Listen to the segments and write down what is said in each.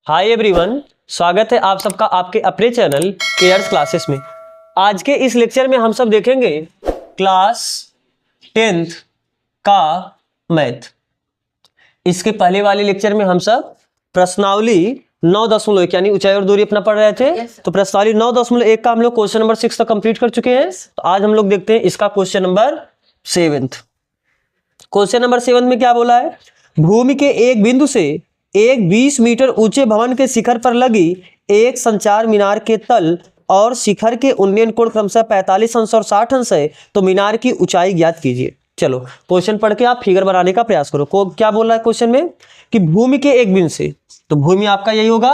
Hi everyone, स्वागत है आप सबका आपके अपने चैनल केयर्स क्लासेस में। आज के इस लेक्चर में हम सब देखेंगे क्लास 10th का मैथ। इसके पहले वाले लेक्चर में हम सब प्रश्नावली 9.1 यानी ऊंचाई और दूरी अपना पढ़ रहे थे। तो प्रश्नावली 9.1 का हम लोग क्वेश्चन नंबर 6 तक कंप्लीट कर चुके हैं। तो आज हम लोग देखते हैं इसका क्वेश्चन नंबर 7। क्वेश्चन नंबर 7 में क्या बोला है? भूमि के एक बिंदु से एक 20 मीटर ऊंचे भवन के शिखर पर लगी एक संचार मीनार के तल और शिखर के उन्नयन कोण क्रमशः 45 अंश और 60 अंश है, तो मीनार की ऊंचाई ज्ञात कीजिए। चलो क्वेश्चन पढ़ के आप फिगर बनाने का प्रयास करो। क्या बोल रहा है क्वेश्चन में कि भूमि के एक बिंदु से, तो भूमि आपका यही होगा।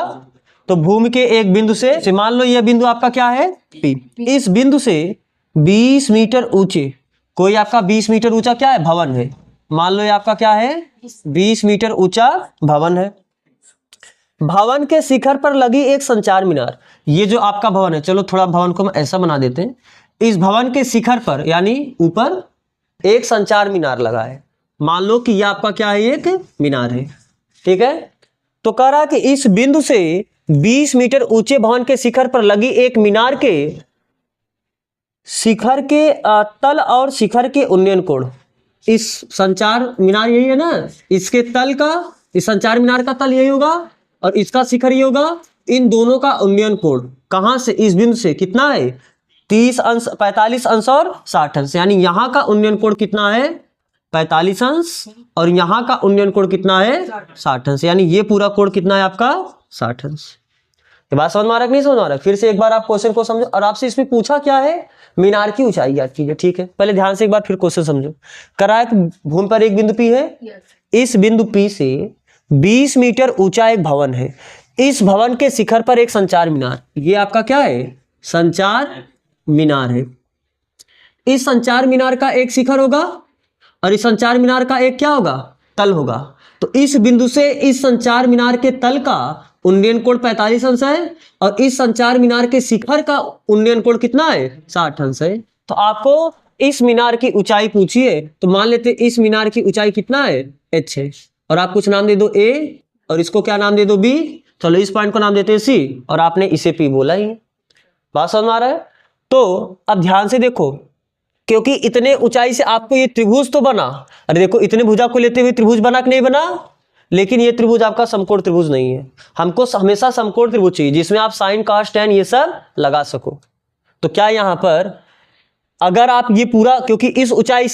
तो भूमि के एक बिंदु से मान लो यह बिंदु आपका क्या है P। इस बिंदु से 20 मीटर ऊंचे, कोई आपका 20 मीटर ऊंचा क्या है भवन है, मान लो ये आपका क्या है 20 मीटर ऊंचा भवन है। भवन के शिखर पर लगी एक संचार मीनार, ये जो आपका भवन है, चलो थोड़ा भवन को हम ऐसा बना देते हैं। इस भवन के शिखर पर यानी ऊपर एक संचार मीनार लगा है। मान लो कि ये आपका क्या है, एक मीनार है, ठीक है। तो कह रहा कि इस बिंदु से 20 मीटर ऊंचे भवन के शिखर पर लगी एक मीनार के शिखर के तल और शिखर के उन्नयन कोण, इस संचार मीनार यही है ना, इसके तल का, इस संचार मीनार का तल यही होगा और इसका शिखर ये होगा। इन दोनों का उन्नयन कोण कहां से, इस बिंदु से कितना है 30 अंश, 45 अंश और 60 अंश, यानी यहां का उन्नयन कोण कितना है 45 अंश और यहां का उन्नयन कोण कितना है 60 अंश, यानी ये पूरा कोण कितना है आपका 60 अंश। ये बात समझ में आ रहा है कि नहीं समझ में आ रहा है? फिर से एक बार आप क्वेश्चन को समझो। और आपसे इसमें पूछा क्या है, मीनार की ऊंचाई याद कीजिए, ठीक है। पहले ध्यान से एक बार फिर क्वेश्चन समझो। कराया कि भूमि पर एक बिंदु P है, इस बिंदु P से 20 मीटर ऊंचा एक भवन है। इस भवन के शिखर पर एक संचार मीनार, ये आपका क्या है संचार मीनार है। इस संचार मीनार का एक शिखर होगा और इस संचार मीनार का एक क्या होगा, तल होगा। तो इस बिंदु से इस संचार मीनार के तल का उन्नयन कोण 45 अंश है और इस संचार मीनार के शिखर का उन्नयन कोण कितना है 60 अंश है। तो आपको इस मीनार की ऊंचाई पूछिए, तो मान लेते इस मीनार की ऊंचाई कितना है h है, और आप कुछ नाम दे दो a और इसको क्या नाम दे दो b। चलो इस पॉइंट को नाम देते हैं c और आपने इसे p बोला ही। बात समझ में आ रहा है? तो अब ध्यान से देखो, क्योंकि इतने ऊंचाई से आपको ये त्रिभुज तो बना, अरे देखो इतने भुजा को लेते हुए त्रिभुज बना कि नहीं बना, लेकिन ये त्रिभुज आपका समकोण त्रिभुज नहीं है। हमको हमेशा समकोण त्रिभुज चाहिए जिसमें आप साइन कॉस टेन ये सब लगा सको। तो क्या यहां पर अगर आप ये पूरा, क्योंकि इस ऊंचाई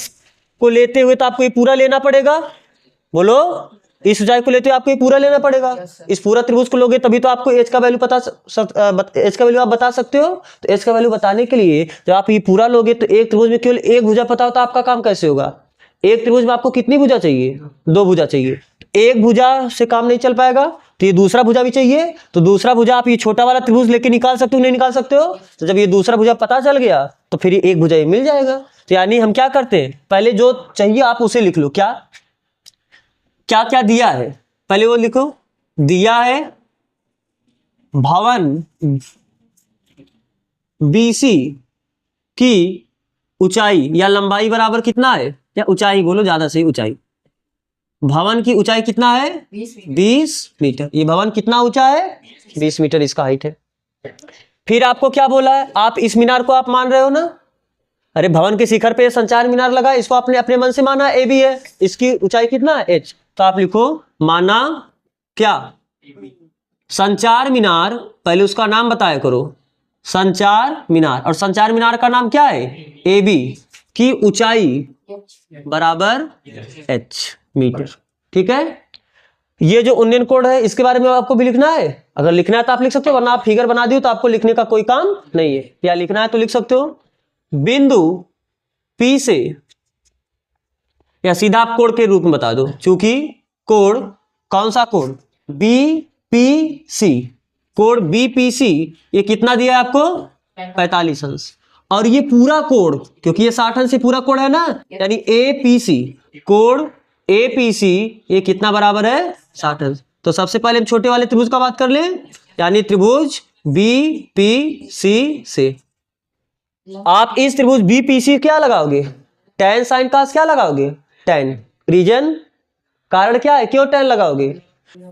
को लेते हुए तो आपको ये पूरा लेना पड़ेगा, बोलो इस ऊंचाई को लेते हुए आपको ये पूरा लेना पड़ेगा। इस पूरा त्रिभुज को लोगे तभी तो आपको एच का वैल्यू एच का वैल्यू आप बता सकते हो। तो एच का वैल्यू बताने के लिए जब आप ये पूरा लोगे तो एक त्रिभुज में केवल एक भुजा पता होता, आपका काम कैसे होगा? एक त्रिभुज में आपको कितनी भुजा चाहिए, 2 भुजा चाहिए। एक भुजा से काम नहीं चल पाएगा तो ये दूसरा भुजा भी चाहिए। तो दूसरा भुजा आप ये छोटा वाला त्रिभुज लेके निकाल सकते हो, नहीं निकाल सकते हो? तो जब ये दूसरा भुजा पता चल गया तो फिर ये एक भुजा मिल जाएगा। तो यानी हम क्या करते हैं, पहले जो चाहिए आप उसे लिख लो। क्या क्या क्या दिया है पहले वो लिखो। दिया है भवन BC की ऊंचाई या लंबाई बराबर कितना है, या ऊंचाई बोलो ज्यादा सही, ऊंचाई, भवन की ऊंचाई कितना है 20 मीटर। ये भवन कितना ऊंचा है 20 मीटर, इसका हाइट है। फिर आपको क्या बोला है, आप इस मीनार को आप मान रहे हो ना, अरे भवन के शिखर पे संचार मीनार लगा, इसको आपने अपने मन से माना AB है, इसकी ऊंचाई कितना है h। तो आप लिखो माना क्या संचार मीनार, पहले उसका नाम बताया करो संचार मीनार, और संचार मीनार का नाम क्या है AB की ऊंचाई बराबर h मीटर, ठीक है। ये जो उन्नयन कोण है इसके बारे में आपको भी लिखना है, अगर लिखना है तो आप लिख सकते हो, वरना आप फिगर बना दियो तो आपको लिखने का कोई काम नहीं है। या लिखना है तो लिख सकते हो बिंदु P से, या सीधा आप कोण के रूप में बता दो, चूंकि कोण कौन सा कोण BPC, कोण BPC ये कितना दिया है आपको 45 अंश, और ये पूरा कोण क्योंकि ये 60 अंश से पूरा कोण है ना, यानी APC, कोण APC ये कितना बराबर है 60 अंश। तो सबसे पहले हम छोटे वाले त्रिभुज का बात कर ले, यानी त्रिभुज BPC से आप इस त्रिभुज BPC क्या लगाओगे, tan sin cos क्या लगाओगे, tan। रीजन कारण क्या है, क्यों tan लगाओगे,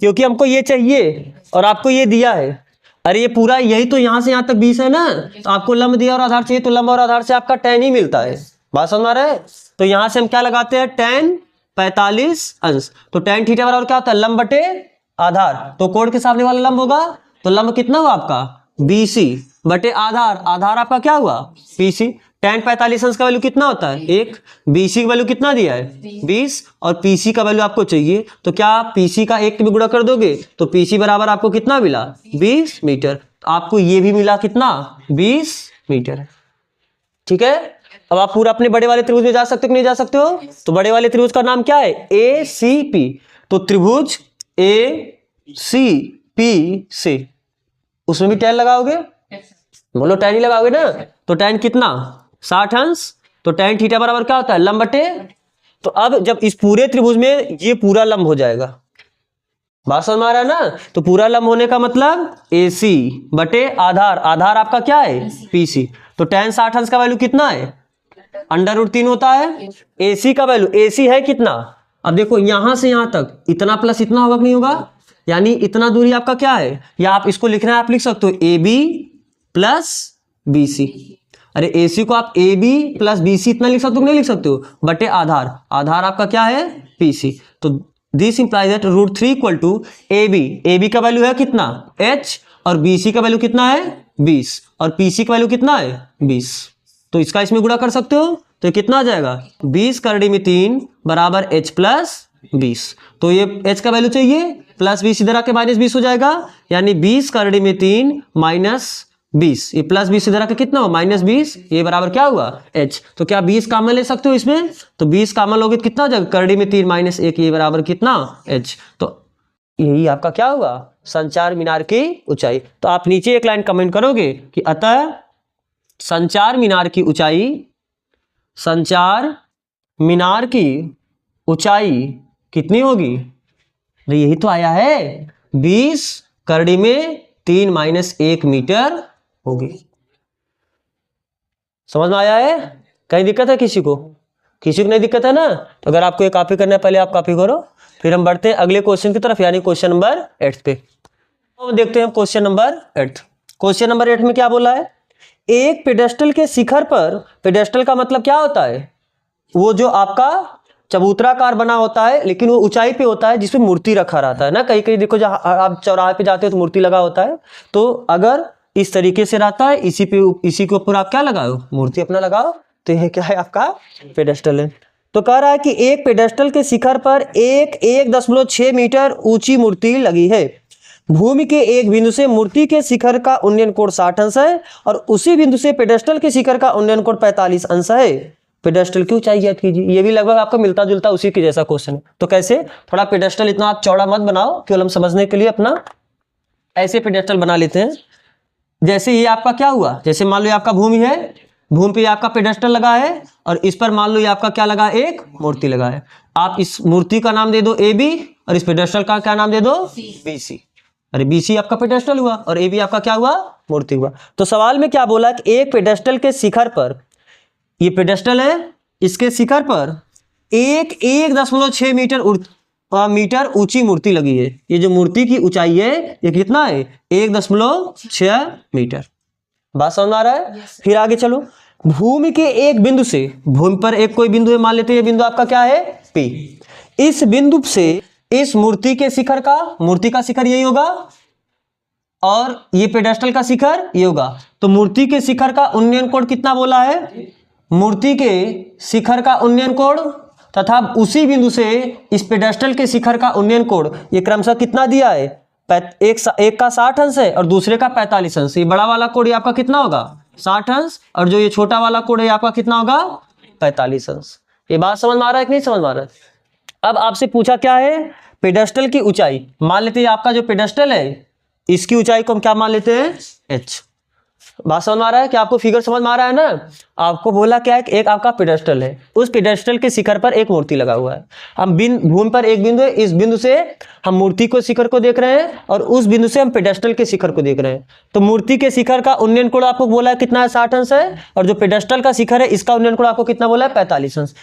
क्योंकि हमको ये चाहिए और आपको ये दिया है। अरे ये पूरा यही तो यहाँ से यहाँ तक 20 है ना, तो आपको लंब दिया और आधार चाहिए, तो लंब और आधार से आपका tan ही मिलता है। बात समझ में आ रहा है? तो यहाँ से हम क्या लगाते हैं, tan 45 अंश। तो tan थीटा बराबर क्या होता है, लंब बटे आधार। तो कोण के सामने वाला लंब होगा, तो लंब कितना हुआ आपका BC बटे आधार, आधार आपका क्या हुआ PC। tan 45 अंश का वैल्यू कितना होता है 1, BC का वैल्यू कितना दिया है 20, और PC का वैल्यू आपको चाहिए, तो क्या आप PC का 1 में गुणा कर दोगे, तो PC बराबर आपको कितना मिला 20 मीटर। तो आपको ये भी मिला कितना 20 मीटर। ठीक है, अब आप पूरा अपने बड़े वाले त्रिभुज में जा सकते हो कि नहीं जा सकते हो। तो बड़े वाले त्रिभुज का नाम क्या है ACP। तो त्रिभुज ACP से उसमें भी tan लगाओगे, बोलो tan ही लगाओगे ना। तो tan कितना 60 अंश। तो tan थीटा बराबर क्या होता है लंब बटे। तो अब जब इस पूरे त्रिभुज में ये पूरा लंब हो जाएगा, बात समझ में आ रहा है ना। तो पूरा लंब होने का मतलब AC बटे आधार, आधार आपका क्या है PC। तो tan 60 अंश का वैल्यू कितना है √3 होता है। AC का वैल्यू, AC है कितना, अब देखो यहां से यहां तक इतना प्लस इतना होगा कि नहीं होगा, यानी इतना दूरी आपका क्या है, या आप इसको लिखना है, आप लिख सकते हो AB प्लस BC। अरे AC को आप AB प्लस BC इतना लिख सकते हो नहीं लिख सकते हो, बटे आधार, आधार आपका क्या है PC। तो this implies that √3 equal to AB, AB का वैल्यू है कितना H, और BC का वैल्यू कितना है 20, और PC का वैल्यू कितना है 20। तो इसका इसमें गुणा कर सकते हो, तो कितना आ जाएगा 20 करड़ी में 3 बराबर H प्लस 20। तो ये H का वैल्यू चाहिए, प्लस 20 इधर आके माइनस 20 हो जाएगा, यानी 20 करड़ी में 3 माइनस 20, ये प्लस 20 इधर आके कितना हो माइनस 20, ये बराबर क्या हुआ H। तो क्या 20 कॉमन ले सकते हो इसमें, तो 20 कॉमन लोगे तो कितना हो जाएगा करड़ी में 3 माइनस 1, ये बराबर कितना H। तो यही आपका क्या हुआ संचार मीनार की ऊंचाई। तो आप नीचे एक लाइन कमेंट करोगे कि अतः संचार मीनार की ऊंचाई, संचार मीनार की ऊंचाई कितनी होगी, यही तो आया है 20 करड़ी में 3 माइनस 1 मीटर होगी। समझ में आया है, कहीं दिक्कत है किसी को, किसी को नहीं दिक्कत है ना। तो अगर आपको ये कॉपी करना है पहले आप कॉपी करो, फिर हम बढ़ते हैं अगले क्वेश्चन की तरफ, यानी क्वेश्चन नंबर 8 पे। तो देखते हैं क्वेश्चन नंबर 8। क्वेश्चन नंबर 8 में क्या बोला है, एक पेडेस्टल के शिखर पर, पेडेस्टल का मतलब क्या होता है, वो जो आपका चबूतराकार बना होता है लेकिन वो ऊंचाई पे होता है, जिसमें मूर्ति रखा रहता है ना। कहीं कहीं देखो जहाँ आप चौराहे पे जाते हो तो मूर्ति लगा होता है, तो अगर इस तरीके से रहता है, इसी के ऊपर आप क्या लगाओ मूर्ति अपना लगाओ, तो यह क्या है आपका पेडेस्टल है। तो कह रहा है कि एक पेडेस्टल के शिखर पर 1.6 मीटर ऊंची मूर्ति लगी है। भूमि के एक बिंदु से मूर्ति के शिखर का उन्नयन कोण 60 अंश है, और उसी बिंदु से पेडेस्टल के शिखर का उन्नयन कोण 45 अंश है। पेडेस्टल की ऊंचाई ज्ञात कीजिए। ये भी लगभग आपका मिलता जुलता उसी के जैसा क्वेश्चन है। तो कैसे, थोड़ा पेडेस्टल इतना आप चौड़ा मत बनाओ, केवल हम समझने के लिए अपना ऐसे पेडेस्टल बना लेते हैं। जैसे ये आपका क्या हुआ, जैसे मान लो ये आपका भूमि है, भूमि पे आपका पेडेस्टल लगा है, और इस पर मान लो ये आपका क्या लगा, एक मूर्ति लगा है। आप इस मूर्ति का नाम दे दो AB, और इस पेडेस्टल का क्या नाम दे दो BC। अरे BC आपका पेडेस्टल हुआ और AB आपका क्या हुआ मूर्ति हुआ। तो सवाल में क्या बोला कि एक पेडेस्टल के शिखर पर, ये पेडेस्टल है, इसके शिखर पर 1.6 मीटर ऊंची मूर्ति लगी है। ये जो मूर्ति की ऊंचाई है ये कितना है 1.6 मीटर। बात समझ में आ रहा है। फिर आगे चलो, भूमि के एक बिंदु से, भूमि पर एक कोई बिंदु है, मान लेते हैं ये बिंदु आपका क्या है P। इस बिंदु से इस मूर्ति के शिखर का, मूर्ति का शिखर यही होगा, और ये पेडेस्टल का शिखर ये होगा। तो मूर्ति के शिखर का उन्नयन कोण कितना बोला है, मूर्ति के शिखर का उन्नयन कोण तथा उसी बिंदु से इस पेडेस्टल के शिखर का उन्नयन कोण, ये क्रमशः कितना दिया है, एक का 60 अंश है और दूसरे का 45 अंश। ये बड़ा वाला कोण आपका कितना होगा 60 अंश, और जो ये छोटा वाला कोण है आपका कितना होगा 45 अंश। ये बात समझ में आ रहा है कि नहीं समझ में आ रहा है। अब आपसे पूछा क्या है, पेडेस्टल की ऊंचाई मान लेते हैं, आपका जो पेडेस्टल है इसकी ऊंचाई को हम क्या मान लेते हैं H। बात समझ में आ रहा है कि आपको फिगर समझ में आ रहा है ना। आपको बोला क्या है कि एक आपका पेडेस्टल है, उस पेडेस्टल के शिखर पर एक मूर्ति लगा हुआ है। हम भूमि पर एक बिंदु है, इस बिंदु से हम मूर्ति को शिखर को देख रहे हैं और उस बिंदु से हम पेडेस्टल के शिखर को देख रहे हैं। तो मूर्ति के शिखर का उन्नयन कोण आपको बोला है कितना है, 60 अंश है, और जो पेडेस्टल का शिखर है इसका उन्नयन कोण आपको कितना बोला है, 45 अंश।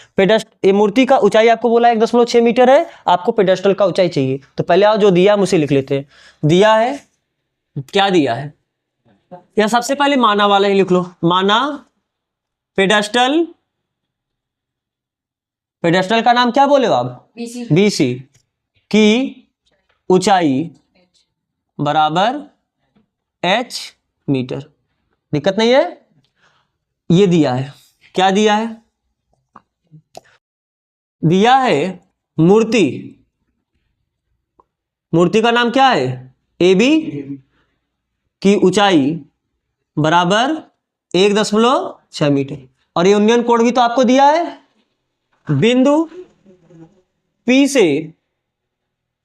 मूर्ति का ऊंचाई आपको बोला है 1.6 मीटर है, आपको पेडेस्टल का ऊंचाई चाहिए। तो पहले आओ जो दिया हम उसे लिख लेते हैं। दिया है, क्या दिया है, या सबसे पहले माना वाला ही लिख लो। माना पेडेस्टल, पेडेस्टल का नाम क्या बोले हो आप, बीसी की ऊंचाई बराबर h मीटर। दिक्कत नहीं है। ये दिया है, क्या दिया है, दिया है मूर्ति, मूर्ति का नाम क्या है, AB की ऊंचाई बराबर 1.6 मीटर, और ये उन्नयन कोण भी तो आपको दिया है। बिंदु P से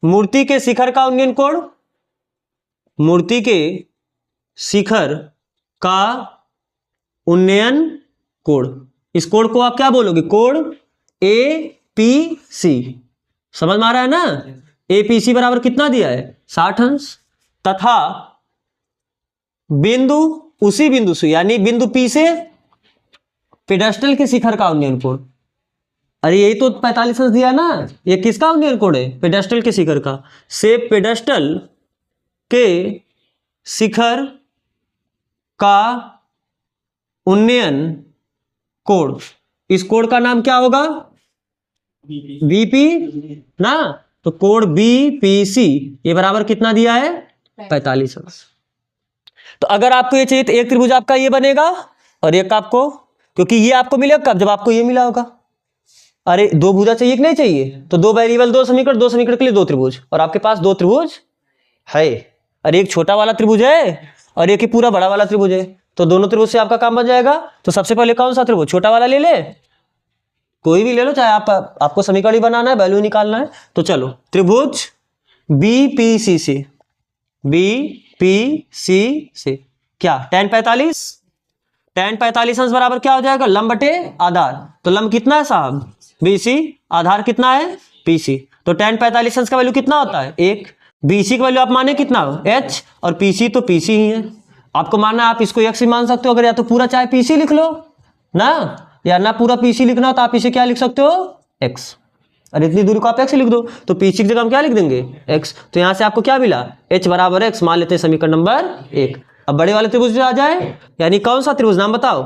मूर्ति के शिखर का उन्नयन कोण, मूर्ति के शिखर का उन्नयन कोण, इस कोण को आप क्या बोलोगे, कोण APC। समझ में आ रहा है ना। APC बराबर कितना दिया है, 60 अंश, तथा बिंदु, उसी बिंदु से यानी बिंदु P से पेडेस्टल के शिखर का उन्नयन कोण, अरे यही तो 45 अंश दिया ना। ये किसका उन्नयन कोण है, पेडेस्टल के शिखर का, से पेडेस्टल के शिखर का उन्नयन कोण, इस कोण का नाम क्या होगा, BP ना। तो कोण BPC ये बराबर कितना दिया है, 45 अंश। तो अगर आपको ये चाहिए तो एक त्रिभुज आपका ये बनेगा और एक आपको, क्योंकि ये आपको मिलेगा कब, जब आपको ये मिला होगा। अरे दो भुजा चाहिए कि नहीं चाहिए, तो दो वेरिएबल दो समीकरण, दो समीकरण के लिए दो त्रिभुज, और आपके पास दो त्रिभुज है। अरे एक छोटा वाला त्रिभुज है और एक ही पूरा बड़ा वाला त्रिभुज है, तो दोनों त्रिभुज से आपका काम बन जाएगा। तो सबसे पहले कौन सा त्रिभुज, छोटा वाला ले ले, कोई भी ले लो, चाहे आपको समीकरण ही बनाना है, वैल्यू निकालना है। तो चलो त्रिभुज BPC से, BPC से क्या, tan 45, tan 45 अंश बराबर क्या हो जाएगा, लंब बटे आधार। तो लंब कितना है साहब, BC, आधार कितना है PC। तो tan 45 अंश का वैल्यू कितना होता है, 1। BC का वैल्यू आप माने कितना, H, और PC तो PC ही है। आपको मानना है, आप इसको x भी मान सकते हो, अगर या तो पूरा चाहे PC लिख लो ना, या ना पूरा PC लिखना हो तो आप इसे क्या लिख सकते हो, x। और इतनी दूरी को आप x लिख दो, तो PC की जगह हम क्या लिख देंगे, x। तो यहां से आपको क्या मिला, h बराबर x, मान लेते हैं समीकरण नंबर 1। अब बड़े वाले त्रिभुज आ जाए, यानी कौन सा त्रिभुज, नाम बताओ,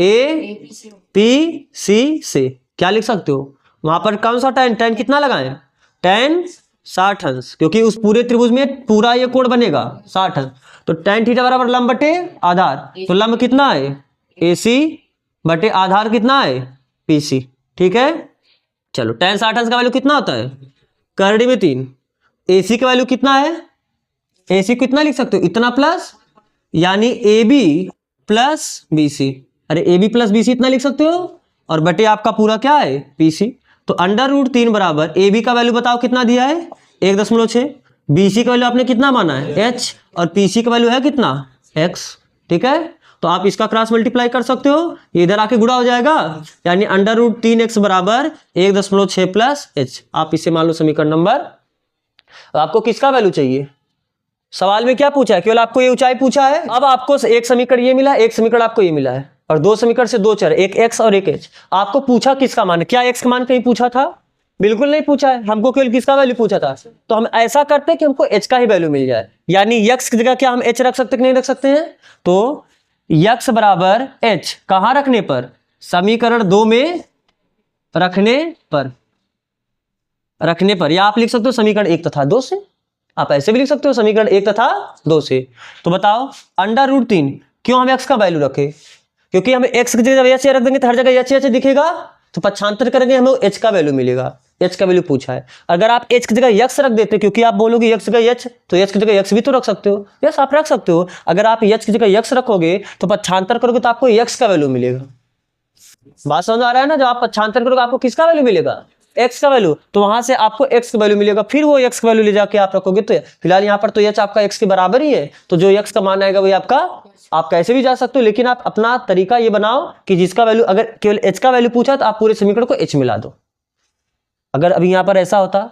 APC से क्या लिख सकते हो, वहां पर कौन सा tan कितना लगाएं, tan 60 अंश, क्योंकि उस पूरे त्रिभुज में पूरा ये कोण बनेगा 60 अंश। तो tan थीटा बराबर लंब बटे आधार, तो लंब कितना है AC बटे आधार कितना है PC, ठीक है। चलो tan 60 अंश का वैल्यू कितना होता है, करड़ी में 3। AC का वैल्यू कितना है, AC कितना लिख सकते हो, इतना प्लस, यानी AB प्लस BC। अरे AB प्लस BC इतना लिख सकते हो, और बटे आपका पूरा क्या है PC। तो √3 बराबर AB का वैल्यू बताओ कितना दिया है, 1.6। BC का वैल्यू आपने कितना माना है, H, और PC का वैल्यू है कितना, X, ठीक है। तो आप इसका क्रॉस मल्टीप्लाई कर सकते हो, ये इधर आके गुणा हो जाएगा, यानी √3x बराबर 1.6 प्लस H। आप इसे मान लो समीकरण नंबर। आपको किसका वैल्यू चाहिए, सवाल में क्या पूछा है, केवल आपको ये ऊंचाई पूछा है। अब आपको एक समीकरण ये मिला, एक समीकरण आपको ये मिला है, और दो समीकरण से दो चर, एक x और एक h। आपको पूछा किसका मान, क्या x का मान कहीं पूछा था, बिल्कुल नहीं पूछा है, हमको केवल किसका वैल्यू पूछा था। तो हम ऐसा करते हैं कि हमको h का ही वैल्यू मिल जाए, यानी x की जगह क्या हम h रख सकते कि नहीं रख सकते हैं। तो x बराबर h कहां रखने पर, समीकरण 2 में रखने पर, या आप लिख सकते हो समीकरण 1 तथा 2 से, आप ऐसे भी लिख सकते हो समीकरण 1 तथा 2 से। तो बताओ √3 क्यों हम x का वैल्यू रखे, क्योंकि हमें x की जगह h रख देंगे तो हर जगह h दिखेगा, तो पक्षांतर करेंगे हमें h का वैल्यू मिलेगा, h का वैल्यू पूछा है। अगर आप h की जगह x रख देते, क्योंकि आप बोलोगे x की जगह h, तो h की जगह x भी तो रख सकते हो, यस आप रख सकते हो। अगर आप h की जगह x रखोगे तो पक्षांतर करोगे तो आपको x का वैल्यू मिलेगा। बात समझ आ रहा है ना, जब आप पक्षांतर करोगे आपको किसका वैल्यू मिलेगा, x का वैल्यू, तो वहां से आपको x का वैल्यू मिलेगा, फिर वो x का वैल्यू ले जाके आप रखोगे। तो फिलहाल यहाँ पर तो h आपका x के बराबर ही है, तो जो x का मान आएगा वही आपका, आप कैसे भी जा सकते हो, लेकिन आप अपना तरीका ये बनाओ कि जिसका वैल्यू, अगर केवल h का वैल्यू पूछा तो आप पूरे समीकरण को h मिला दो। अगर अभी यहाँ पर ऐसा होता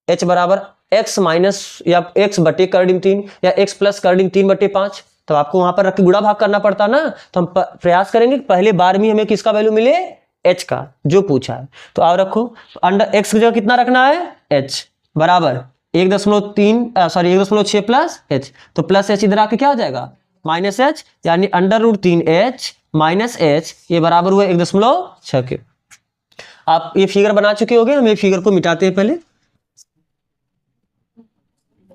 h बराबर x माइनस या x बटे कर्डिम 3 या x प्लस कर्डिम 3/5, तो आपको वहां पर रख के गुणा भाग करना पड़ता ना। तो हम प्रयास करेंगे कि पहले बार में हमें किसका वैल्यू मिले, h का, जो पूछा है। तो आप रखो, अंडर x की जगह कितना रखना है, h बराबर 1.6 प्लस h, तो प्लस h इधर आके क्या हो जाएगा, माइनस h, यानी √3h माइनस h, ये बराबर हुआ 1.6 के। आप ये फिगर बना चुके होंगे, हम ये फिगर को मिटाते हैं पहले।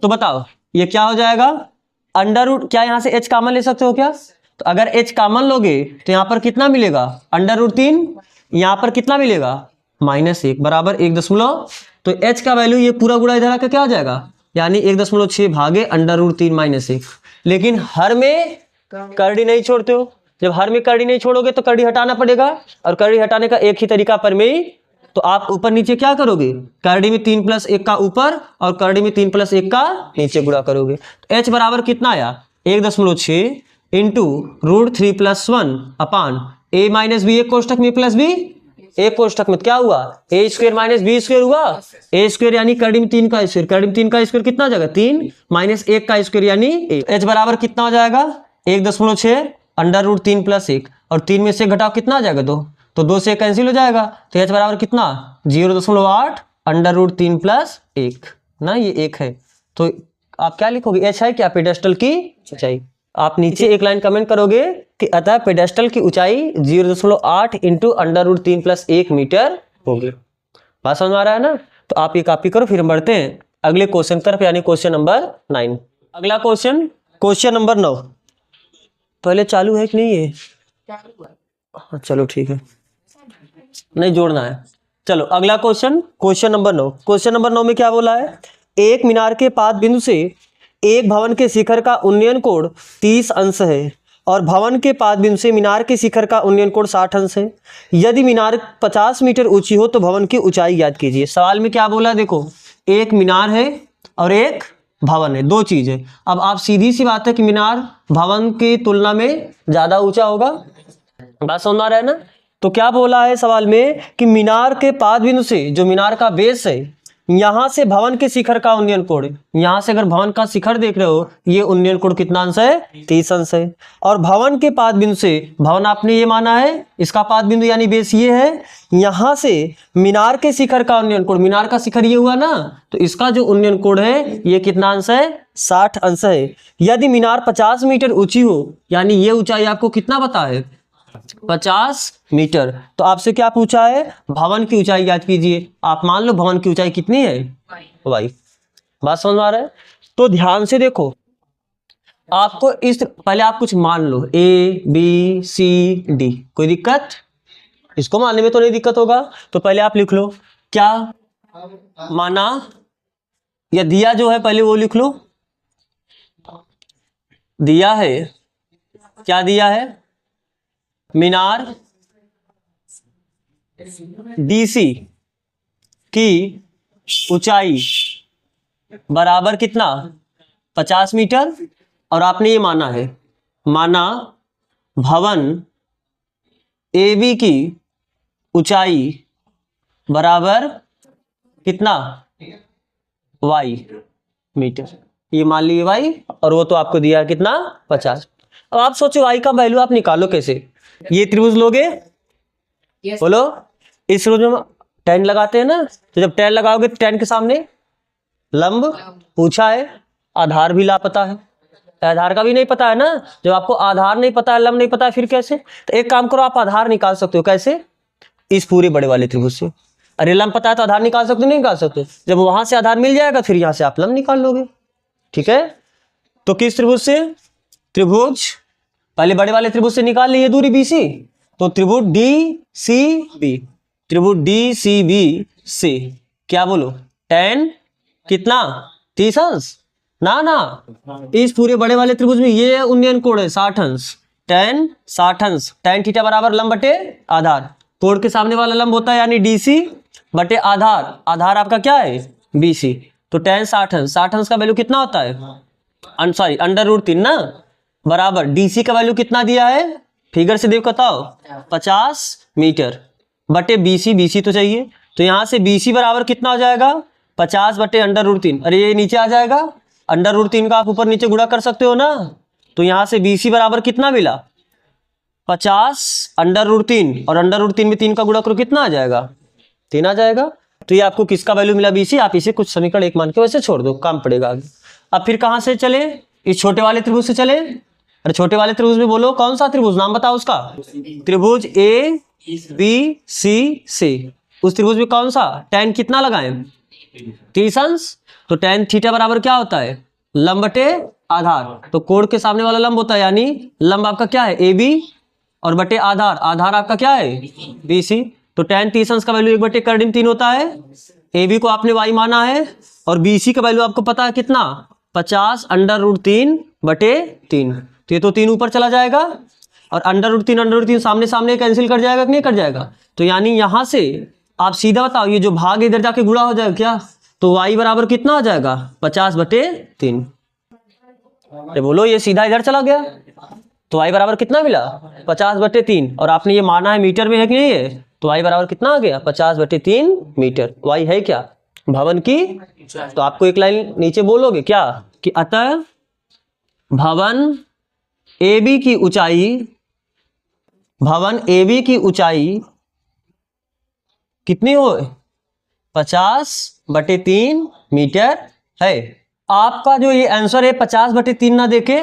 तो बताओ ये क्या हो जाएगा, अंडर रूट, क्या यहां से h कॉमन ले सकते हो क्या, तो अगर h कॉमन लोगे तो यहां पर कितना मिलेगा, √3, यहां पर कितना मिलेगा, -1 बराबर 1 तो h का वैल्यू ये पूरा गुणा इधर आकर क्या हो जाएगा, यानी 1.6 भागे √3 -1। लेकिन हर में कर्डी नहीं छोड़ते हो, जब हर में कर्डी नहीं छोड़ोगे तो कर्डी हटाना पड़ेगा, और कर्डी हटाने का एक ही तरीका पर में ही, तो आप ऊपर नीचे क्या करोगे, कर्डी में 3 + 1 का ऊपर और कर्डी में 3 + 1 का नीचे गुणा करोगे। तो h बराबर कितना आया, 1.6 into √3 + 1 upon a minus b, एक कोष्टक में प्लस बी, एक कोष्टक में क्या हुआ, a square minus b square हुआ, a स्क्वायर यानी कर्डी में 3 का स्क्वायर, कर्डी में 3 का स्क्वायर कितना हो जाएगा 3 माइनस 1 का स्क्वायर यानी h बराबर कितना हो जाएगा 1.6 √3 + 1, और 3 में से घटाओ कितना आ जाएगा 2, तो 2 से कैंसिल हो जाएगा, तो h बराबर कितना 0.8 √3 + 1 ना, ये 1 है। तो आप क्या लिखोगे, h है क्या पेडेस्टल की ऊंचाई। आप नीचे एक लाइन कमेंट करोगे कि अतः पेडेस्टल की ऊंचाई 0.8 इंटू √3 + 1 मीटर होगी। बात समझ में आ रहा है ना। तो आप ये कॉपी करो, फिर हम बढ़ते हैं अगले क्वेश्चन तरफ, यानी क्वेश्चन नंबर 9। अगला क्वेश्चन नंबर 9 पहले चालू है कि नहीं है, हाँ चलो ठीक है, नहीं जोड़ना है। चलो अगला क्वेश्चन नंबर 9। क्वेश्चन नंबर 9 में क्या बोला है, एक मीनार के पाद बिंदु से एक भवन के शिखर का उन्नयन कोण 30 अंश है, और भवन के पाद बिंदु से मीनार के शिखर का उन्नयन कोण 60 अंश है। यदि मीनार 50 मीटर ऊंची हो तो भवन की ऊंचाई ज्ञात कीजिए। सवाल में क्या बोला, देखो एक मीनार है और एक भवन है, दो चीज है। अब आप सीधी सी बात है कि मीनार भवन की तुलना में ज्यादा ऊंचा होगा, बात समझ आ रहा है ना। तो क्या बोला है सवाल में कि मीनार के पाद बिंदु से, जो मीनार का बेस है, यहां से भवन के शिखर का उन्नयन कोण, यहां से अगर भवन का शिखर देख रहे हो, ये उन्नयन कोण कितना अंश है 30 अंश है। और भवन के पाद बिंदु से, भवन आपने ये माना है इसका पाद बिंदु यानी बेस ये है, यहां से मीनार के शिखर का उन्नयन कोण, मीनार का शिखर ये हुआ ना, तो इसका जो उन्नयन कोण है ये कितना अंश है 60 अंश है। यदि मीनार 50 मीटर ऊंची हो, यानी ये ऊंचाई आपको कितना पता है 50 मीटर, तो आपसे क्या पूछा है, भवन की ऊंचाई ज्ञात कीजिए। आप मान लो भवन की ऊंचाई कितनी है भाई, बात समझ में आ रहा है। तो ध्यान से देखो, आपको इस पहले आप कुछ मान लो A B C D, कोई दिक्कत, इसको मानने में तो नहीं दिक्कत होगा। तो पहले आप लिख लो क्या माना, या दिया जो है पहले वो लिख लो, दिया है, क्या दिया है, मीनार DC की ऊंचाई बराबर कितना 50 मीटर, और आपने ये माना है, माना भवन AB की ऊंचाई बराबर कितना y मीटर, ये मान लीजिए y, और वो तो आपको दिया है कितना 50। अब आप सोचो y का वैल्यू आप निकालो कैसे, ये त्रिभुज लोगे, बोलो इस त्रिभुज में tan लगाते हैं ना, तो जब tan लगाओगे तो tan के सामने लंब पूछा है, आधार भी लापता है, आधार का भी नहीं पता है ना। जब आपको आधार नहीं पता है, लंब नहीं पता है, फिर कैसे, तो एक काम करो, आप आधार निकाल सकते हो, कैसे, इस पूरे बड़े वाले त्रिभुज से। अरे लंब पता है तो आधार निकाल सकते हो, नहीं निकाल सकते, जब वहां से आधार मिल जाएगा फिर यहां से आप लंब निकाल लोगे, ठीक है। तो किस त्रिभुज से, त्रिभुज पहले बड़े वाले त्रिभुज से निकाल लिए दूरी BC, तो त्रिभुज DCB, त्रिभुज DCB से क्या बोलो tan कितना 30 अंश, ना इस पूरे बड़े वाले त्रिभुज में ये उन्नयन कोण है 60 अंश, tan 60 अंश, tan थीटा बराबर लंब बटे आधार, कोण के सामने वाला लंब होता है यानी DC, बटे आधार, आधार आपका क्या है BC, तो tan 60 अंश, 60 अंश का वैल्यू कितना होता है सॉरी √3 ना, बराबर DC का वैल्यू कितना दिया है फिगर से देख बताओ 50 मीटर बटे BC, BC तो चाहिए, तो यहाँ से BC बराबर कितना हो जाएगा 50 बटे √3, अरे ये नीचे आ जाएगा, √3 का आप ऊपर नीचे गुणा कर सकते हो ना, तो यहाँ से BC बराबर कितना मिला 50 √3 और √3 में 3 का गुणा करो कितना आ जाएगा 3 आ जाएगा, तो ये आपको किसका वैल्यू मिला BC, आप इसे कुछ समीकरण 1 मान के वैसे छोड़ दो, काम पड़ेगा आगे। अब फिर कहाँ से चले, इस छोटे वाले त्रिभुज से चले, अरे छोटे वाले त्रिभुज में बोलो कौन सा त्रिभुज, नाम बताओ उसका, त्रिभुज ABCC, उस त्रिभुज में कौन सा, tan कितना लगाएं 30 अंश, तो tan थीटा बराबर क्या होता है लंब बटे आधार, तो कोण के सामने वाला लंब होता है, यानी लंब आपका क्या है AB और बटे आधार, आधार आपका क्या है BC, तो tan 30 अंश का वैल्यू 1 बटे कर्डिम 3 होता है, AB को आपने y माना है और BC का वैल्यू आपको पता है कितना 50 √3 बटे 3, तो ये तो 3 ऊपर चला जाएगा और √3 सामने सामने कैंसिल कर जाएगा कि नहीं कर जाएगा, तो यानी यहाँ से आप सीधा बताओ ये जो भाग इधर जाके गुणा हो जाएगा क्या, तो y बराबर कितना हो जाएगा 50 बटे 3, अरे बोलो ये सीधा इधर चला गया, तो y बराबर कितना मिला 50 बटे 3, और आपने ये माना है मीटर में है कि नहीं है, तो y बराबर कितना आ गया 50 बटे 3 मीटर, y है क्या भवन की, तो आपको एक लाइन नीचे बोलोगे क्या कि अतः भवन AB की ऊंचाई, भवन AB की ऊंचाई कितनी हो 50 बटे 3 मीटर है। आपका जो ये आंसर है 50 बटे 3 ना देके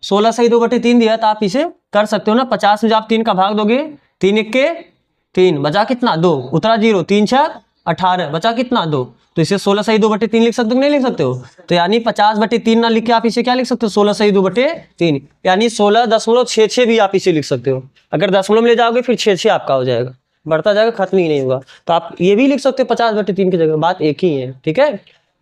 16 सही 2 बटे 3 दिया, तो आप इसे कर सकते हो ना, 50 में जब आप 3 का भाग दोगे 3 1 के 3 बचा कितना 2, उतरा 0, 3 6 18 बचा कितना 2, तो इसे 16 सही 2 बटे 3 लिख सकते हो नहीं लिख सकते हो, तो यानी 50 बटे 3 ना लिख के आप इसे क्या लिख सकते हो 16 सही 2 बटे 3, यानी 16.66 भी आप इसे लिख सकते हो, अगर दशमलव में ले जाओगे फिर 6 आपका हो जाएगा, बढ़ता जाएगा खत्म ही नहीं होगा, तो आप ये भी लिख सकते हो 50 बटे 3 की जगह, बात एक ही है, ठीक है।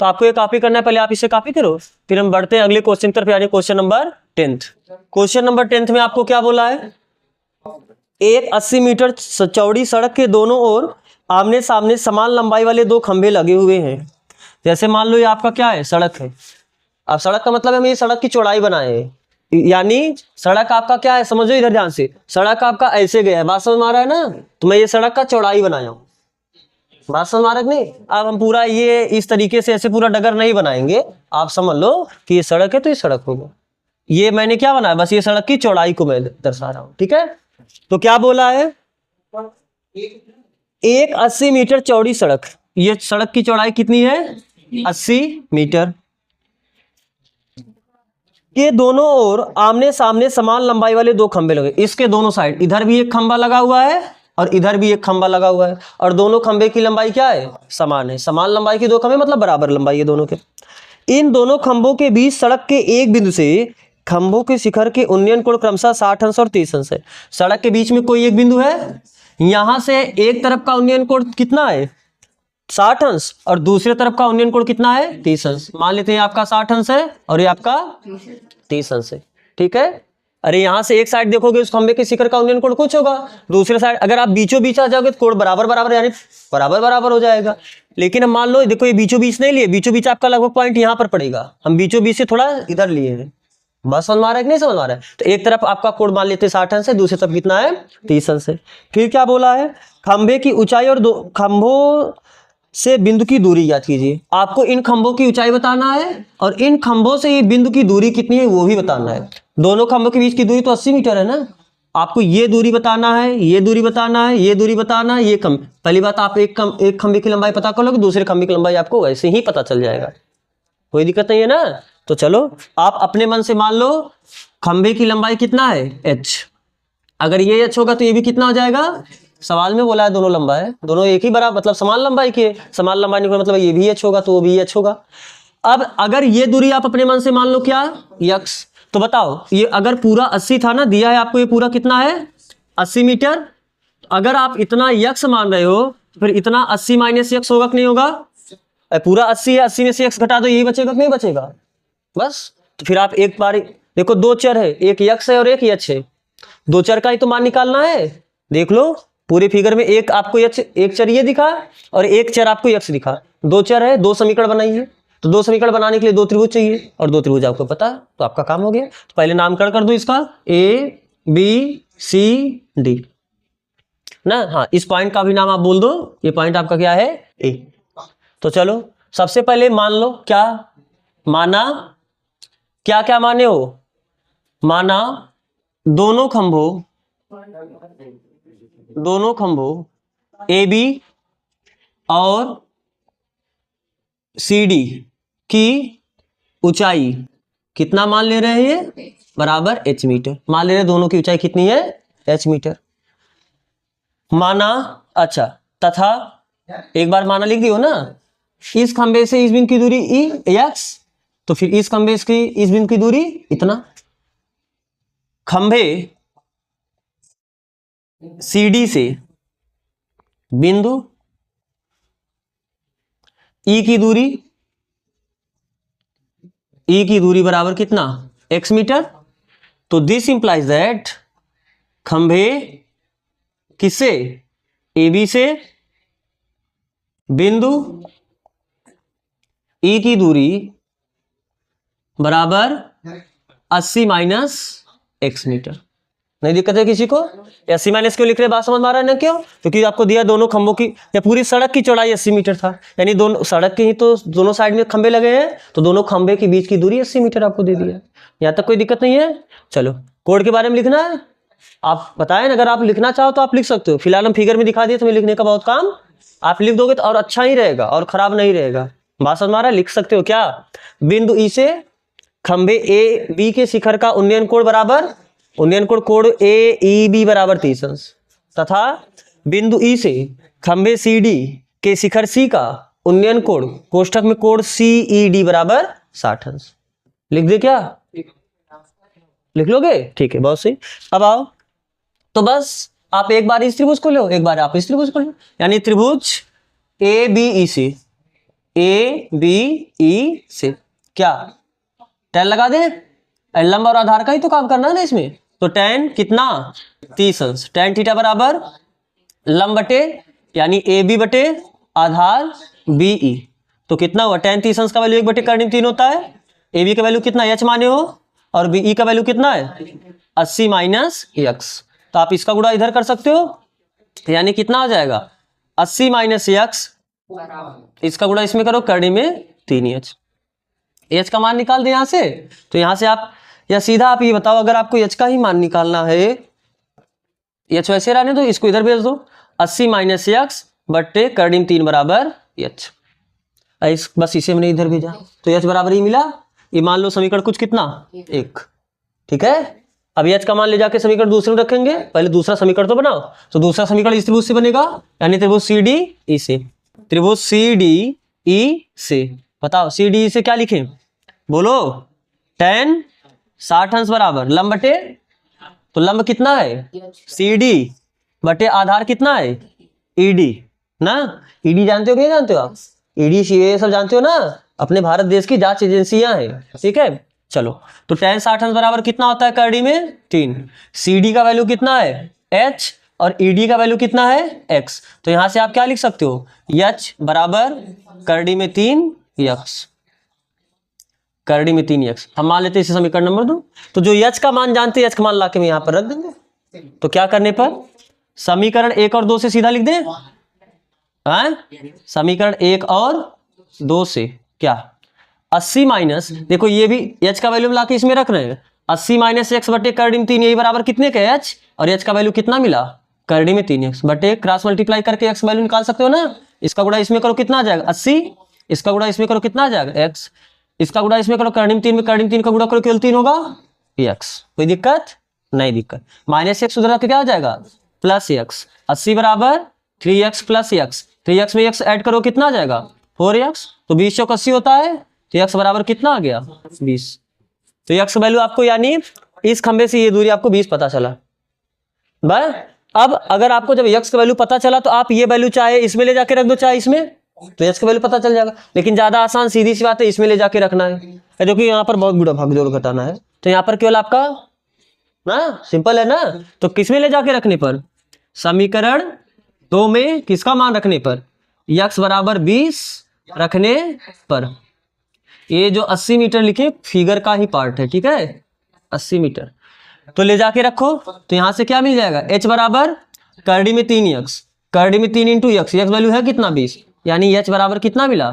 तो आपको ये कॉपी करना है, पहले आप इसे कॉपी करो, फिर हम बढ़ते हैं अगले क्वेश्चन की तरफ, यानी question number 10th। Question number 10th में आपको क्या बोला है, एक 80 मीटर चौड़ी सड़क के दोनों ओर आमने सामने समान लंबाई वाले 2 खंभे लगे हुए हैं, जैसे मान लो ये आपका क्या है सड़क है, अब सड़क का मतलब हम ये सड़क की चौड़ाई बनाए हैं, यानी सड़क आपका क्या है समझो इधर ध्यान से, सड़क आपका ऐसे गया है, बात समझ में आ रहा है ना, तो मैं ये सड़क का चौड़ाई बनाया हूँ, बात समझ में आ रहा है नहीं, अब हम पूरा ये इस तरीके से ऐसे पूरा डगर नहीं बनाएंगे, आप समझ लो कि ये सड़क है तो ये सड़क होगा, ये मैंने क्या बनाया बस ये सड़क की चौड़ाई को मैं दर्शा रहा हूँ, ठीक है। तो क्या बोला है, एक 80 मीटर चौड़ी सड़क, ये सड़क की चौड़ाई कितनी है 80 मीटर, के दोनों ओर आमने सामने समान लंबाई वाले 2 खंभे लगे, इसके दोनों साइड इधर भी एक खंभा लगा हुआ है और इधर भी एक खंभा लगा हुआ है, और दोनों खंभे की लंबाई क्या है समान है, समान लंबाई के 2 खंभे मतलब बराबर लंबाई है दोनों के, इन दोनों खंभों के बीच सड़क के एक बिंदु से खंभों के शिखर के उन्नयन कोण क्रमशः 60 अंश और 30 अंश है, सड़क के बीच में कोई एक बिंदु है, यहां से एक तरफ का उन्नयन कोण कितना है 60 अंश और दूसरे तरफ का उन्नयन कोण कितना है 30 अंश, मान लेते हैं आपका 60 अंश है और ये आपका 30 अंश है, ठीक है। अरे यहां से एक साइड देखोगे उस खंभे के शिखर का उन्नयन कोण कुछ होगा, दूसरे साइड अगर आप बीचों बीच आ जाओगे तो कोण बराबर बराबर यानी बराबर बराबर हो जाएगा, लेकिन हम मान लो देखो ये बीचों बीच नहीं लिए, बीचों बीच आपका लगभग पॉइंट यहाँ पर पड़ेगा, हम बीचों बीच से थोड़ा इधर लिए हैं, बस समझ में आ रहा है कि नहीं समझ में आ रहा है, तो एक तरफ आपका कोण मान लेते हैं 60 अंश है, दूसरी तरफ कितना है 30 अंश है। फिर क्या बोला है, खंभे की ऊंचाई और 2 खंभों से बिंदु की दूरी ज्ञात कीजिए, आपको इन खंभों की ऊंचाई बताना है और इन खंभों से ये बिंदु की दूरी कितनी है वो भी बताना है, दोनों खंभों के बीच की दूरी तो 80 मीटर है ना, आपको ये दूरी बताना है, ये दूरी बताना है, ये दूरी बताना है, ये कम, पहली बात आप एक खंभे की लंबाई पता कर लोगे, दूसरे खंभे की लंबाई आपको वैसे ही पता चल जाएगा, कोई दिक्कत नहीं है ना। तो चलो आप अपने मन से मान लो खंभे की लंबाई कितना है h, अगर ये h होगा तो ये भी कितना हो जाएगा, सवाल में बोला है दोनों लंबा है, दोनों एक ही बराबर मतलब समान लंबाई के, समान लंबाई का मतलब ये भी h होगा तो वो भी h होगा। अब अगर ये दूरी आप अपने मन से मान लो क्या x, तो बताओ ये अगर पूरा 80 था ना, दिया है आपको ये पूरा कितना है 80 मीटर, अगर आप इतना x मान रहे हो तो फिर इतना 80 माइनस x होगा कि नहीं होगा, पूरा 80 है 80 में से x घटा दो यही बचेगा कि नहीं बचेगा, बस। तो फिर आप एक बार देखो 2 चर है, एक x है और एक h है, 2 चर का ही तो मान निकालना है, देख लो पूरे फिगर में एक आपको एक चर ये दिखा और एक चर आपको यक्स दिखा, दो चर है, दो समीकरण बनाइए। तो दो समीकरण बनाने के लिए दो त्रिभुज चाहिए और दो त्रिभुज आपको पता, तो आपका काम हो गया। तो पहले नामकरण कर दो इसका ए बी सी डी ना। हाँ, इस पॉइंट का भी नाम आप बोल दो, ये पॉइंट आपका क्या है, ए। तो चलो सबसे पहले मान लो, क्या माना, क्या क्या माने हो, माना दोनों खंभों ए बी और सी डी की ऊंचाई कितना मान ले रहे हैं, ये बराबर h मीटर मान ले रहे हैं। दोनों की ऊंचाई कितनी है, h मीटर माना। अच्छा, तथा एक बार माना लिख दियो ना, इस खंबे से इस बिंदु की दूरी ई एक्स, तो फिर इस खंबे से इस बिंदु की दूरी इतना। खंबे CD से बिंदु ई की दूरी बराबर कितना, x मीटर। तो दिस इंप्लाइज दैट खंबे किससे, AB से बिंदु E की दूरी बराबर 80 माइनस x मीटर। नहीं दिक्कत है किसी को, 80 माइनस क्यों लिख रहे, बात समझ में आ रहा है ना क्यों, क्योंकि आपको दिया दोनों खंभों की या पूरी सड़क की चौड़ाई 80 मीटर था, यानी दोनों सड़क के ही तो दोनों साइड में खंबे लगे हैं, तो दोनों खंबे के बीच की दूरी 80 मीटर आपको दे दिया। यहाँ तक कोई दिक्कत नहीं है। चलो कोड के बारे में लिखना है, आप बताएं, अगर आप लिखना चाहो तो आप लिख सकते हो। फिलहाल हम फिगर में दिखा दिए, तुम्हें लिखने का बहुत काम, आप लिख दोगे तो और अच्छा ही रहेगा और खराब नहीं रहेगा। बात समझ में आ रहा है, लिख सकते हो क्या, बिंदु ई से खंबे ए बी के शिखर का उन्नयन कोण बराबर, उन्नयन कोण ए ई बी बराबर 30 अंश, तथा बिंदु ई से खंबे सी डी के शिखर सी का उन्नयन कोण कोष्ठक में कोण सी ई डी बराबर 60 अंश। लिख दे क्या, लिख लोगे, ठीक है, बहुत सही। अब आओ, तो बस आप एक बार इस त्रिभुज को लो, एक बार आप इस त्रिभुज को लो, यानी त्रिभुज ए बी ई से क्या tan लगा दे, लंब और आधार का ही तो काम करना है ना इसमें। तो tan कितना, 30 अंश, tan थीटा बराबर लंब बटे यानी ए बी बटे आधार बी ई, तो कितना हुआ, tan 30 अंश का वैल्यू 1 बटे कर्णिम 3 होता है। ए बी का वैल्यू कितना, h माने हो, और बी ई का वैल्यू कितना है 80 माइनस x। तो आप इसका गुणा इधर कर सकते हो, यानी कितना आ जाएगा 80 माइनस x, इसका गुणा इसमें करो, कर्णी में 3h। h का मान निकाल दे यहां से, तो यहां से आप, या सीधा आप ये बताओ, अगर आपको h का ही मान निकालना है, h वैसे रहने दो, इसको इधर भेज दो, 80 माइनस x बट्टे कर्णी 3 बराबर h। बस इसे मैंने इधर भेजा, तो h बराबर ही मिला। ये मान लो समीकरण कुछ कितना, 1, ठीक है। अब h का मान ले जाके समीकरण दूसरे में रखेंगे, पहले दूसरा समीकरण तो बनाओ। तो दूसरा समीकरण इस त्रिभुज से बनेगा, यानी त्रिभुज सी डी ई से, त्रिभुज सी डी ई से, बताओ सी डी ई से क्या लिखें, बोलो, tan 60 अंश बराबर लंब बटे, तो लंब कितना है सी डी बटे आधार कितना है ई डी ना। ई डी जानते हो कि नहीं जानते हो आप, ई डी सी सब जानते हो ना, अपने भारत देश की जांच एजेंसियां हैं, ठीक है। चलो, तो tan 60 अंश बराबर कितना होता है, कर्णी में 3, सी डी का वैल्यू कितना है h, और ई डी का वैल्यू कितना है x। तो यहां से आप क्या लिख सकते हो, h बराबर कर्णी में 3x, कर्णी में 3x। हम मान लेते हैं इसे समीकरण नंबर 2। तो जो h का मान जानते हैं, h का मान लाके यहाँ पर रख देंगे। तो क्या करने पर, समीकरण 1 और 2 से सीधा लिख दें, समीकरण 1 और 2 से क्या, 80 माइनस, देखो ये भी h का वैल्यू लाके इसमें रख रहे हैं, 80 माइनस x बटे कर्णी में 3, यही बराबर कितने का h, और h का वैल्यू कितना मिला, कर्णी में 3x बटे क्रॉस मल्टीप्लाई करके x वैल्यू निकाल सकते हो ना। इसका गुणा इसमें करो कितना आ जाएगा 80, इसका गुणा इसमें करो कितना आ जाएगा x, इसका गुणा इसमें करो कर्णी में 3 में, कर्णी में 3 का गुणा करो केवल 3 होगा x। कोई दिक्कत नहीं, दिक्कत माइनस x उधर क्या आ जाएगा प्लस x, 80 बराबर 3x प्लस x, 3x में x ऐड करो कितना आ जाएगा 4x, तो 20 चौक 80 होता है, तो x बराबर कितना आ गया 20। तो x वैल्यू आपको, यानी इस खंबे से ये दूरी आपको 20 पता चला। बस अब अगर आपको जब x का वैल्यू पता चला, तो आप ये वैल्यू चाहे इसमें ले जाके रख दो चाहे इसमें, तो x का वैल्यू पता चल जाएगा। लेकिन ज्यादा आसान सीधी सी बात है, इसमें ले जाके रखना है, क्योंकि यहाँ पर बहुत बुरा भागदौड़ घटाना है, तो यहाँ पर केवल आपका ना सिंपल है ना, तो किसमें ले जाके रखने पर, समीकरण 2 में किसका मान रखने पर, x बराबर 20 रखने पर। ये जो 80 मीटर लिखे फिगर का ही पार्ट है, ठीक है, 80 मीटर तो ले जाके रखो। तो यहां से क्या मिल जाएगा, h बराबर करड़ी में 3x, करड़ी में 3 इंटू x वैल्यू है कितना 20, यानी h बराबर कितना मिला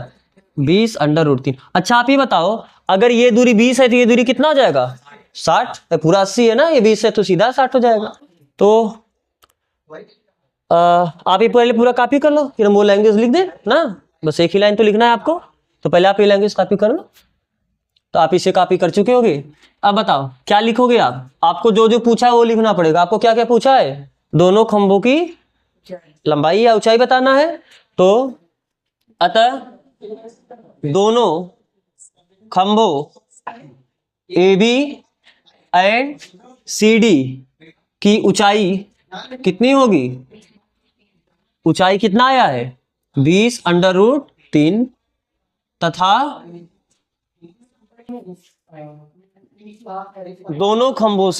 20 अंडर रूट 3। अच्छा आप ये बताओ, अगर ये दूरी 20 है तो ये दूरी कितना हो जाएगा 60, पूरा 80 है ना, ये 20 है तो सीधा 60 हो जाएगा। तो आप ये पहले पूरा कॉपी कर लो, फिर हम वो लैंग्वेज लिख दे ना, बस एक ही लाइन तो लिखना है आपको। तो पहले आप ये लैंग्वेज कॉपी कर लो। तो आप इसे कॉपी कर चुके होगे। अब बताओ क्या लिखोगे आप, आपको जो जो पूछा है वो लिखना पड़ेगा। आपको क्या क्या पूछा है, दोनों खंभों की लंबाई या ऊंचाई बताना है। तो अतः दोनों खंभों AB एंड CD की ऊंचाई कितनी होगी, ऊंचाई कितना आया है 20 अंडर रूट 3 तथा दोनों खंभों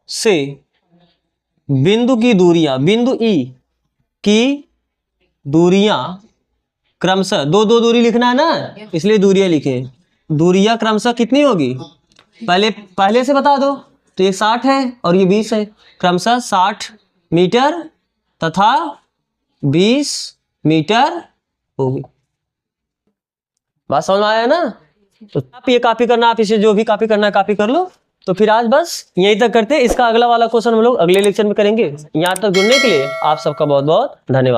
से बिंदु की दूरियां, बिंदु E की दूरियां क्रमशः दो दूरी लिखना है ना, इसलिए दूरियां लिखे। दूरियां क्रमशः कितनी होगी, पहले से बता दो। तो ये 60 है और ये 20 है, क्रमशः 60 मीटर तथा 20 मीटर होगी। बात समझ में आया ना। तो आप ये कॉपी करना, आप इसे जो भी कॉपी करना है कॉपी कर लो। तो फिर आज बस यहीं तक करते हैं, इसका अगला वाला क्वेश्चन हम लोग अगले लेक्चर में करेंगे। यहाँ तक जुड़ने के लिए आप सबका बहुत बहुत धन्यवाद।